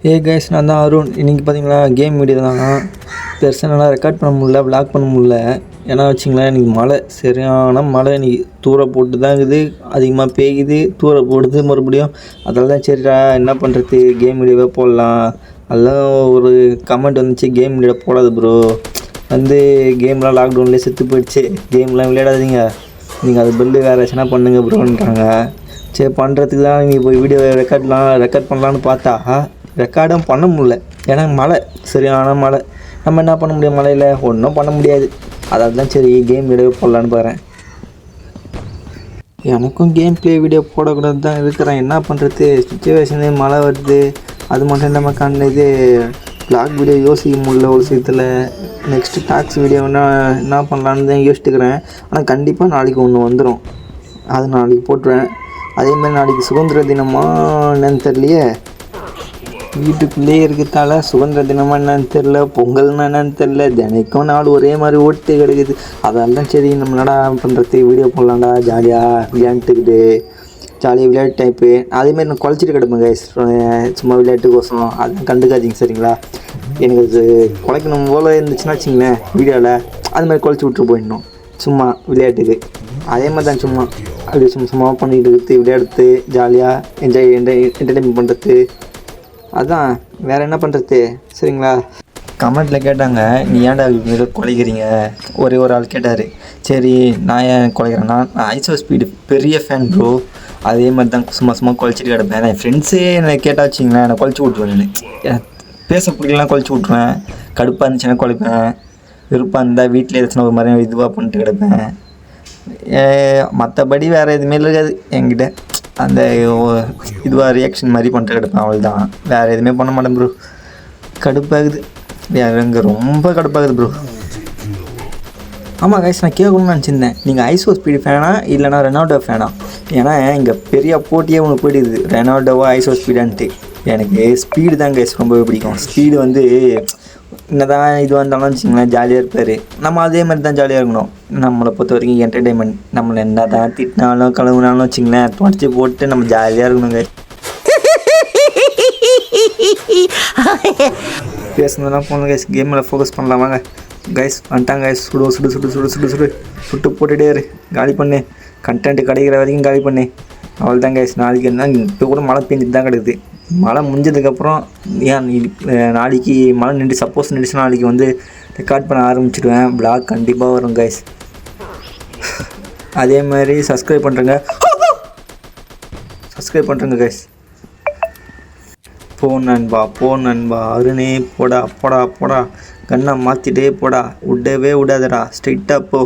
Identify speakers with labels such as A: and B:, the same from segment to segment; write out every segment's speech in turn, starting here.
A: Guys, நான் தான் அருண். இன்றைக்கி பார்த்தீங்களா கேம் வீடியோ தான். பெருசாக நல்லா ரெக்கார்ட் பண்ண முடியல, விளாக் பண்ண முடியல. ஏன்னா வச்சிங்களேன், இன்றைக்கி மழை, சரியான மழை. இன்றைக்கி தூர போட்டு தான் இருக்குது, அதிகமாக பெய்யுது, தூர போடுது மறுபடியும். அதனால தான் சரிடா என்ன பண்ணுறது, கேம் வீடியோவே போடலாம். அதெல்லாம் ஒரு கமெண்ட் வந்துச்சு, கேம் வீடியோ போடாது ப்ரோ, கேம்லாம் லாக்டவுன்லேயே செத்து போயிடுச்சு, கேம்லாம் விளையாடாதீங்க, நீங்கள் அது பில்லு வேறு ஏதாச்சுன்னா பண்ணுங்க ப்ரோன்றாங்க. சரி பண்ணுறதுக்கு தான் நீங்கள் போய் வீடியோ ரெக்கார்ட் பண்ணலான்னு பார்த்தா ரெக்கார்டும் பண்ண முடியல. ஏன்னா மழை, சரியான மழை. நம்ம என்ன பண்ண முடியும், மழையில் ஒன்றும் பண்ண முடியாது. அதாவது தான் சரி கேம் வீடியோ போடலான்னு பாருறேன். எனக்கும் கேம் ப்ளே வீடியோ போடக்கூடாது தான் இருக்கிறேன். என்ன பண்ணுறது, சுச்சுவேஷனு மழை வருது. அது மட்டும் இல்லாமல் இது ப்ளாக் வீடியோ யோசிக்க முடியல ஒரு விஷயத்தில். நெக்ஸ்ட்டு டாக்ஸ் வீடியோன்னா என்ன பண்ணலான்னு தான் யோசிச்சுக்கிறேன். ஆனால் கண்டிப்பாக நாளைக்கு ஒன்று வந்துடும், அது நாளைக்கு போட்டுருவேன். அதேமாதிரி நாளைக்கு சுதந்திர தினமா என்னன்னு தெரியலையே, வீட்டுக்குள்ளேயே இருக்கிறதால சுதந்திர தினமாக என்னன்னு தெரில, பொங்கல்னா என்னன்னு தெரில, தினைக்கும் நாள் ஒரே மாதிரி ஓட்டு கிடைக்குது. அதெல்லாம் சரி நம்ம என்னடா பண்ணுறது, வீடியோ போடலாம்டா, ஜாலியாக விளையாண்டுக்கிட்டு ஜாலியாக விளையாட்டு டைப்பு. அதேமாதிரி நான் குழச்சிட்டு கிடப்பேன் கைஸ், சும்மா விளையாட்டுக்கோசம். அதெல்லாம் கண்டுக்காதீங்க சரிங்களா. எனக்கு அது குலைக்கணும் போல் இருந்துச்சுன்னா வச்சிங்களேன் வீடியோவில், அதுமாதிரி குழச்சி விட்டுட்டு போயிடணும் சும்மா விளையாட்டுக்கு. அதே மாதிரி தான் சும்மா அப்படி சும்மா பண்ணிக்கிட்டு இருக்குது, விளையாடுறது, ஜாலியாக என்டர்டைன்மெண்ட் பண்ணுறது. அதுதான், வேறு என்ன பண்ணுறது சரிங்களா. கமெண்ட்டில் கேட்டாங்க, நீ ஏன்டா குலைக்கிறீங்க, ஒரே ஒரு ஆள் கேட்டார். சரி நான் ஏன் குலைக்கிறேன்னா, நான் ஐசோ ஸ்பீடு பெரிய ஃபேன் ப்ரோ. அதே மாதிரி தான் சும்மா குலைச்சிட்டு கிடப்பேன். என் ஃப்ரெண்ட்ஸே என்னை கேட்டால் வச்சிங்களேன், என்னை குலைச்சி விட்ருவேன். நான் பேச பிடிக்கலாம் குலைச்சி விட்ருவேன். கடுப்பாக இருந்துச்சுன்னா குலைப்பேன், விருப்பம் இருந்தால் வீட்டில் ஏதாச்சும் ஒரு மாதிரி இதுவாக பண்ணிட்டு கிடப்பேன். மற்றபடி வேறு எதுவுமே இருக்காது என்கிட்ட. அந்த இதுவாக ரியாக்ஷன் மாதிரி பண்ணிட்டு கிடப்பேன், அவள் தான். வேறு எதுவுமே பண்ண மாட்டேன் ப்ரோ. கடுப்பாகுது, வேறுங்க ரொம்ப கடுப்பாகுது ப்ரோ. ஆமாம் கைஸ், நான் கேட்கணும்னு நினச்சிருந்தேன், நீங்கள் ஐசோ ஸ்பீடு ஃபேனா இல்லைனா ரெனால்டோ ஃபேனா? ஏன்னா இங்கே பெரிய போட்டியே ஒன்று போயிடுது, ரெனால்டோவா ஐசோ ஸ்பீடான்ட்டு. எனக்கு ஸ்பீடு தான் கைஸ் ரொம்பவே பிடிக்கும். ஸ்பீடு என்ன தான் இது வந்தாலும் வச்சிங்களேன் ஜாலியாக இருப்பார். நம்ம அதே மாதிரி தான் ஜாலியாக இருக்கணும். நம்மளை பொறுத்த வரைக்கும் என்டர்டெயின்மெண்ட். நம்மளை என்ன தான் திட்டினாலும் கழுவுனாலும் வச்சிங்களேன் தொடச்சி போட்டு நம்ம ஜாலியாக இருக்கணுங்க. பேசுனதெல்லாம் போகணும் கைஸ், கேமில் ஃபோக்கஸ் பண்ணலாம் வாங்க. கைஸ் வந்துட்டாங்க கைஸ், சுட்டு போட்டுகிட்டே இரு, காலி பண்ணு, கண்டென்ட் கிடைக்கிற வரைக்கும் காலி பண்ணு. அவள் தான் கைஸ். நாளைக்கு என்ன, இப்போ கூட மழை பெஞ்சிட்டு தான் கிடக்குது. மழை முடிஞ்சதுக்கப்புறம் ஏன் நாளைக்கு மழை சப்போஸ் நின்றுச்சுன்னா நாளைக்கு ரெக்கார்ட் பண்ண ஆரம்பிச்சிடுவேன். ப்ளாக் கண்டிப்பாக வரும் கைஸ். அதே மாதிரி சப்ஸ்கிரைப் பண்ணுறேங்க கைஸ். போ நண்பா அருணே, போடா கண்ணை மாற்றிட்டே போடா, விடவே விடாதடா, ஸ்ட்ரைட்டாக போ.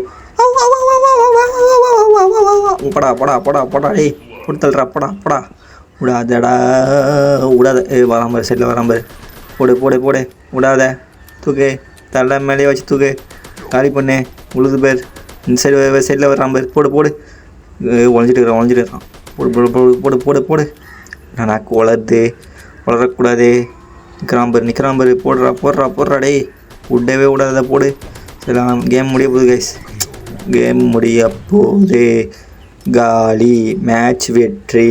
A: போடா டேய், கொடுத்தல்றா, போடா விடாதடா, வராம்பார் சைடில் வராம்பார். போடு விடாத, தூக்கு, தலை மேலேயே வச்சு தூக்கு, காலி பண்ணு, உழுது பேர். இந்த சைடில் வராம்பார். போடு உழைஞ்சிட்டு இருக்கிறான். போடு. நாக்கு வளரக்கூடாது. நிற்கிறான் பாரு, போடுறா டேய், விடவே விடாத, போடு. சரி, கேம் முடிய போகுது கைஸ், காலி, மேட்ச் வெற்றி.